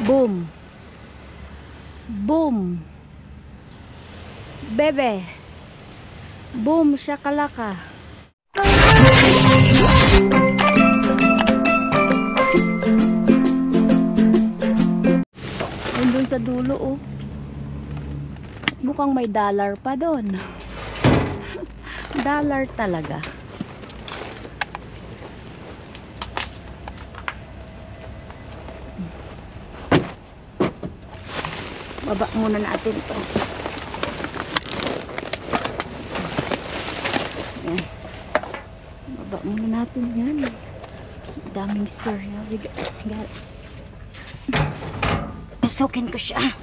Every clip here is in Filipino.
Boom. Boom. Bebe. Boom shakalaka. Nandun sa dulo oh. Mukhang may dollar pa doon. Dollar talaga. Baba muna natin to. Ayan. Baba muna natin yan. Daming cereal. Pasukin ko siya.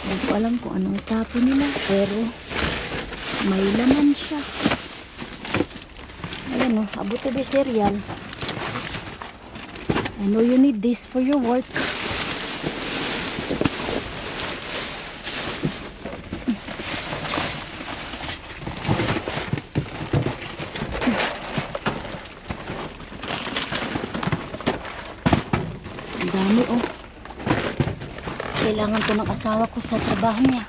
Hindi ko alam kung anong tapo nila, pero may laman siya. Ayan o, abuto de cereal. I know you need this for your work. Ang dami oh. Kailangan ko ng asawa ko sa trabaho niya.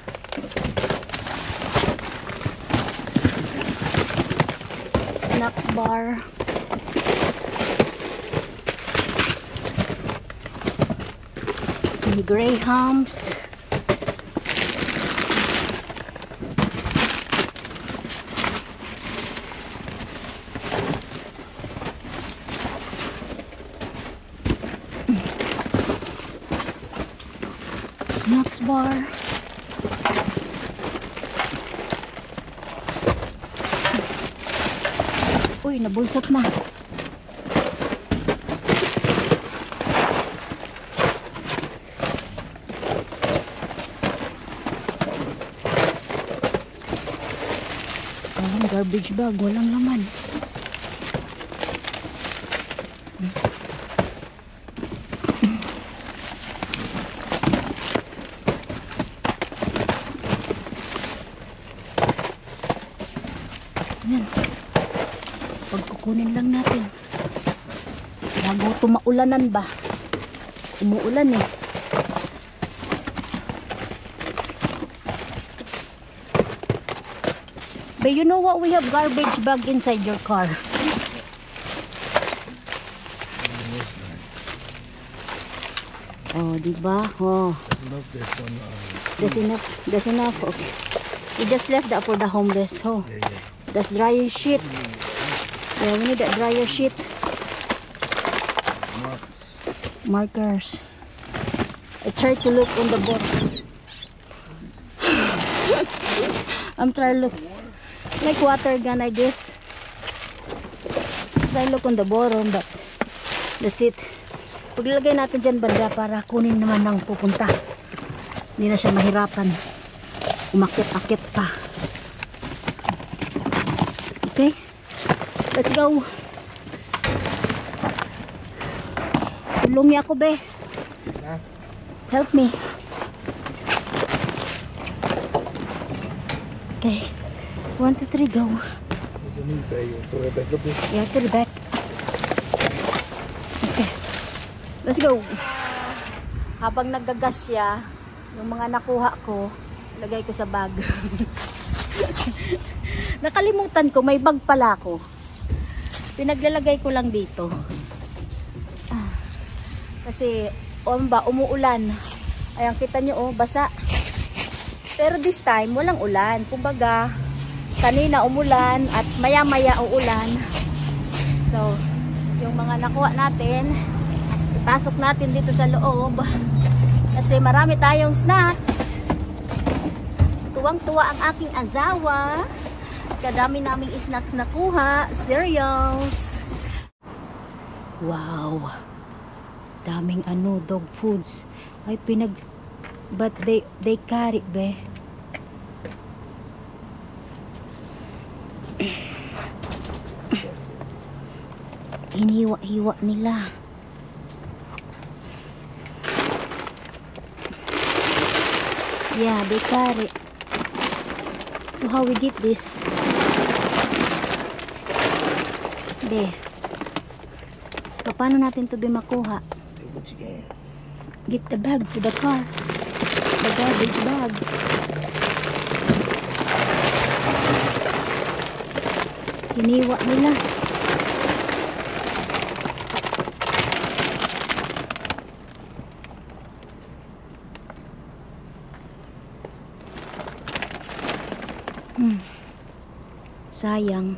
Snacks bar. Grahams. Snacks bar. Uy, nabulsot na. Garbage bag, walang laman. Yan. Pagkukunin lang natin. Bago ito maulanan ba? Umuulan eh. But you know what? We have garbage bag inside your car. Oh, diba? Oh. That's enough. That's enough. Okay. We just left that for the homeless. Oh. That's dryer sheet. Yeah, we need that dryer sheet. Markers. I tried to look on the bottom. I'm trying to look. Like water gun, I guess. I look on the bottom, but that's it. Paglagay natin dyan banda para kunin naman ng pupunta. Hindi na siya mahirapan. Umakit-akit pa. Okay? Let's go. Tulong niya ako, be. Help me. Okay. 1, 2, 3, go. Yeah, to the back. Okay. Let's go. Habang naggagas siya, yung mga nakuha ko, lagay ko sa bag. Nakalimutan ko, may bag pala ako. Pinaglalagay ko lang dito. Kasi, umuulan. Ayan, kita nyo, basa. Pero this time, walang ulan. Kumbaga, kanina umulan at maya-maya uulan. So, yung mga nakuha natin, ipasok natin dito sa loob. Kasi marami tayong snacks. Tuwang-tuwa ang aking asawa. Kadami naming snacks nakuha. Cereals. Wow. Daming dog foods. Ay, but they carry, be. Hiniwa-hiwa nila. Yeah, they carry. So how we get this? Be. Paano natin to be makuha? Get the bag to the car. The garbage bag. Hiniwa nila. Sayang.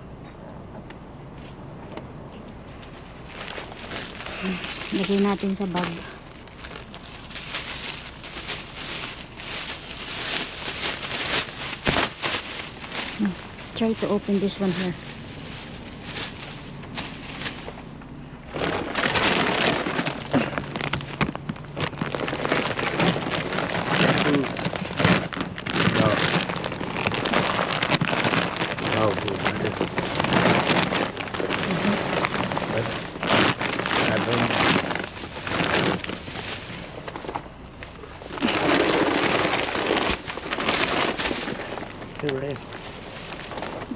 Lagay natin sa bag. Try to open this one here.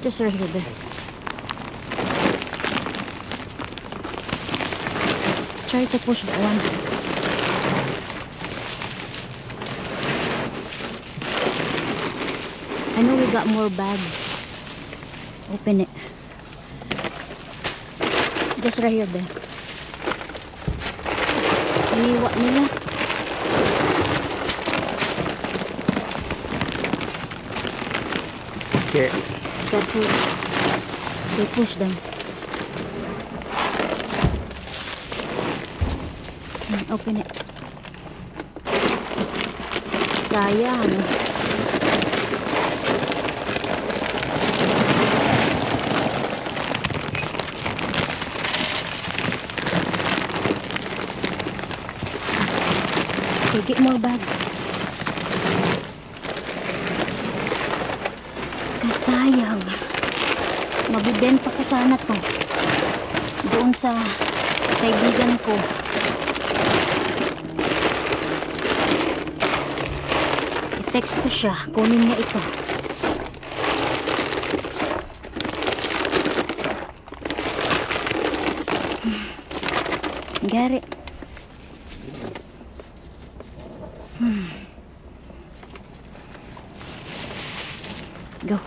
Just right here. Try to push that one. I know we got more bag. Open it. Just right here, there. Iniwa nila. Okay. Careful. They push them. Open it. Sayang. Okay, get more bag. Sayang. Mabibenta ko sana to doon sa kaibigan ko. I-text ko siya, kunin niya ito. Gary. Go.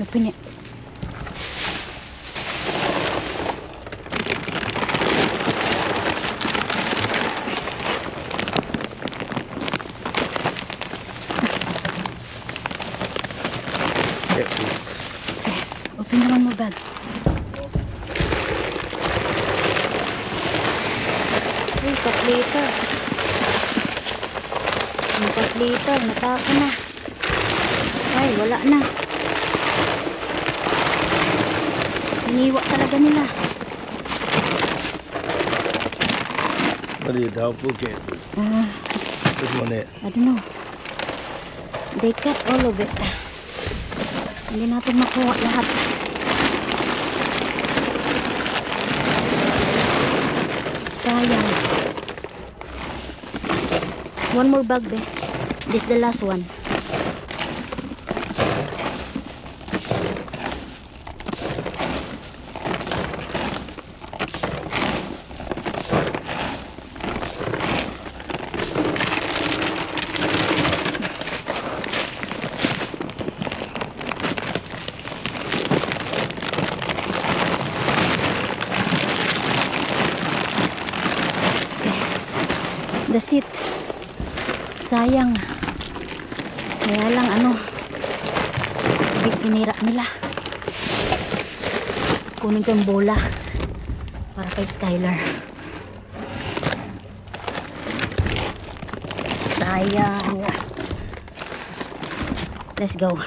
Open it. Open the one more bag. Uy, 4 liter. Yung 4 liter, nataka na. Ay, wala na. Iniwa talaga nila. What is dog food catfish? Which one that? I don't know. They cut all of it. Hindi natin makuha lahat. Sayang. One more bag, be. This is the last one. That's it. Sayang. Kaya lang bit sinira nila. Kunin ko yung bola para kay Skylar. Sayang. Let's go.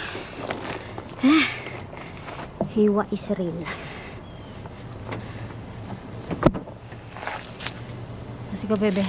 Hiwa is real. Let's go, baby.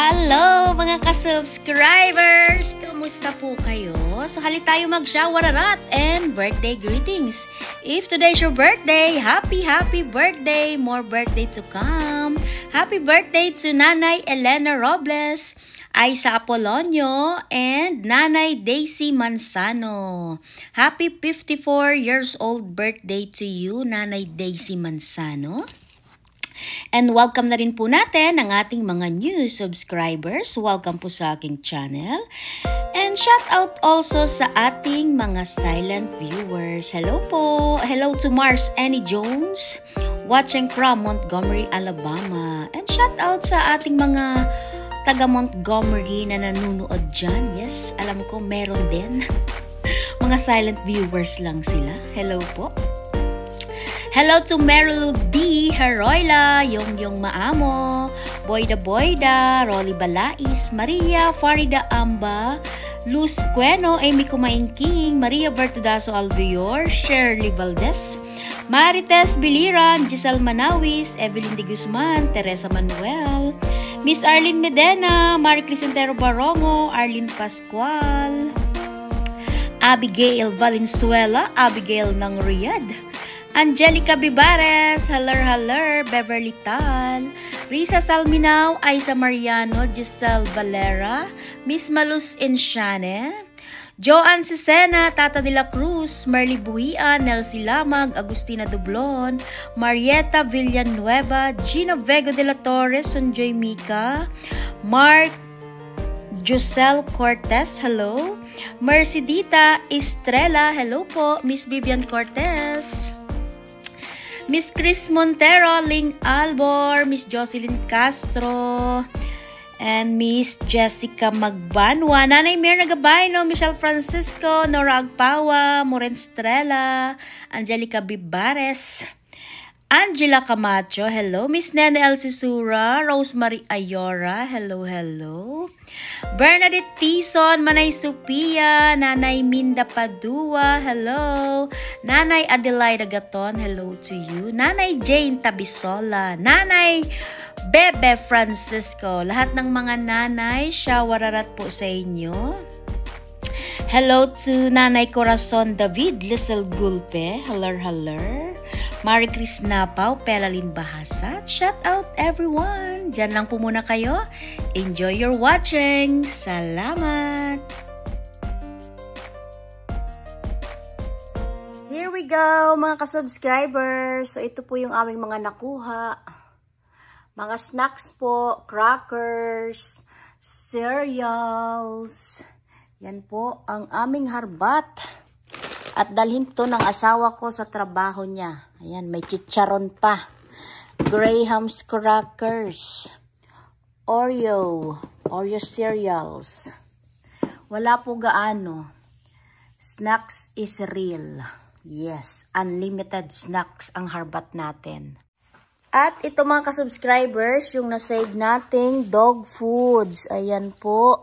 Hello mga ka-subscribers! Kamusta po kayo? So hali tayo mag-shawararat and birthday greetings. If today's your birthday, happy birthday! More birthday to come. Happy birthday to Nanay Elena Robles, Aiza Apolonio, and Nanay Daisy Manzano. Happy 54 years old birthday to you, Nanay Daisy Manzano. And welcome na rin po natin ang ating mga new subscribers. Welcome po sa aking channel. And shout out also sa ating mga silent viewers. Hello po. Hello to Mars Annie Jones, watching from Montgomery, Alabama. And shout out sa ating mga taga Montgomery na nanonood dyan. Yes, alam ko meron din. Mga silent viewers lang sila. Hello po. Hello to Meryl D. Heroyla, Yongyong Maamo, Boyda, Rolly Balais, Maria Farida Amba, Luz Cueno, Amy Kumaingking, Maria Bertudazo Alvior, Shirley Valdez, Marites Biliran, Giselle Manawis, Evelyn de Guzman, Teresa Manuel, Miss Arlene Medena, Marie Crisantero Barongo, Arlene Pascual, Abigail Valenzuela, Abigail ng Riyadh, Angelica Bibares, Haller, Beverly Tal, Risa Salminaw, Aiza Mariano, Giselle Valera, Miss Malus Insiane, Joanne Cesena, Tata de la Cruz, Merly Buhian, Nelsie Lamag, Agustina Dublon, Marieta Villanueva, Gina Vega de la Torres, Sonjoy Mika, Mark Josel Cortez, hello, Mercy Dita Estrella, hello po, Miss Vivian Cortez, Miss Chris Montero, Ling Albor, Miss Jocelyn Castro, and Miss Jessica Magbanwa, Nanay Mir Nagabayno, Michelle Francisco, Nora Agpawa, Moren Estrella, Angelica Bibares, Angela Camacho, hello, Miss Nene Elsie Sura, Rosemary Ayora, hello, Bernadette Tison, Manay Sophia, Nanay Minda Padua, hello, Nanay Adelaida Gaton, hello to you, Nanay Jane Tabisola, Nanay Bebe Francisco, lahat ng mga nanay, shawararat po sa inyo. Hello to Nanay Corazon David, Lisel Gulpe, hello, Marie Chris Napaw, Pelalin Bahasa, shout out everyone. Diyan lang po muna kayo. Enjoy your watching. Salamat. Here we go mga ka-subscribers. So ito po yung aming mga nakuha. Mga snacks po, crackers, cereals. Yan po ang aming harbat. At dalhin to ng asawa ko sa trabaho niya. Ayan, may chicharon pa. Graham's crackers. Oreo cereals. Wala po gaano. Snacks is real. Yes, unlimited snacks ang harbat natin. At ito mga ka-subscribers, yung nasave nating dog foods. Ayan po.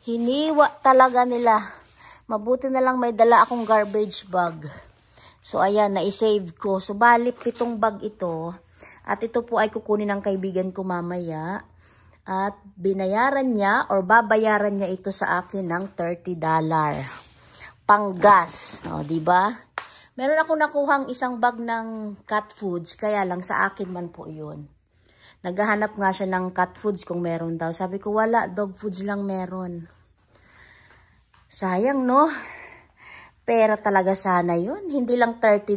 Hiniwa talaga nila. Mabuti na lang may dala akong garbage bag. So, ayan, na-save ko. So, bali, 7 bag ito. At ito po ay kukunin ng kaibigan ko mamaya. At binayaran niya or babayaran niya ito sa akin ng $30. Panggas. O, diba? Meron ako nakuhang isang bag ng cat foods. Kaya lang sa akin man po yun. Naghahanap nga siya ng cat foods kung meron daw. Sabi ko, wala. Dog foods lang meron. Sayang, no? Pera talaga sana yun. Hindi lang $30.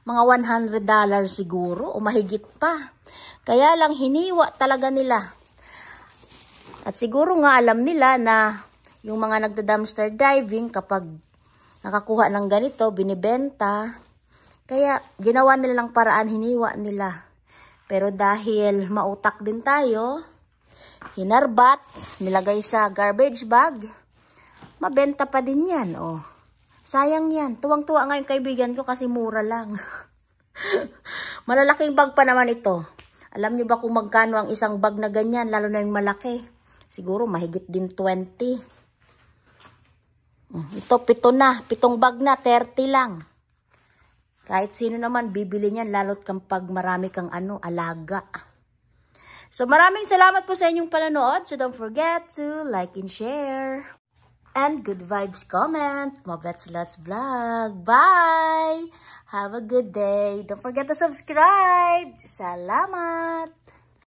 Mga $100 siguro o mahigit pa. Kaya lang hiniwa talaga nila. At siguro nga alam nila na yung mga nagda-dumpster diving kapag nakakuha ng ganito, binibenta. Kaya ginawa nila lang paraan, hiniwa nila. Pero dahil mautak din tayo, hinarbat, nilagay sa garbage bag, mabenta pa din yan, oh. Sayang yan. Tuwang-tuwa nga yung kaibigan ko kasi mura lang. Malalaking bag pa naman ito. Alam nyo ba kung magkano ang isang bag na ganyan, lalo na yung malaki? Siguro mahigit din 20. Ito, 7 na. 7 bag na, 30 lang. Kahit sino naman bibili niyan, lalo't kapag marami kang alaga. So maraming salamat po sa inyong panonood. So don't forget to like and share. And good vibes comment. Mabets Lots Vlog. Bye! Have a good day. Don't forget to subscribe. Salamat!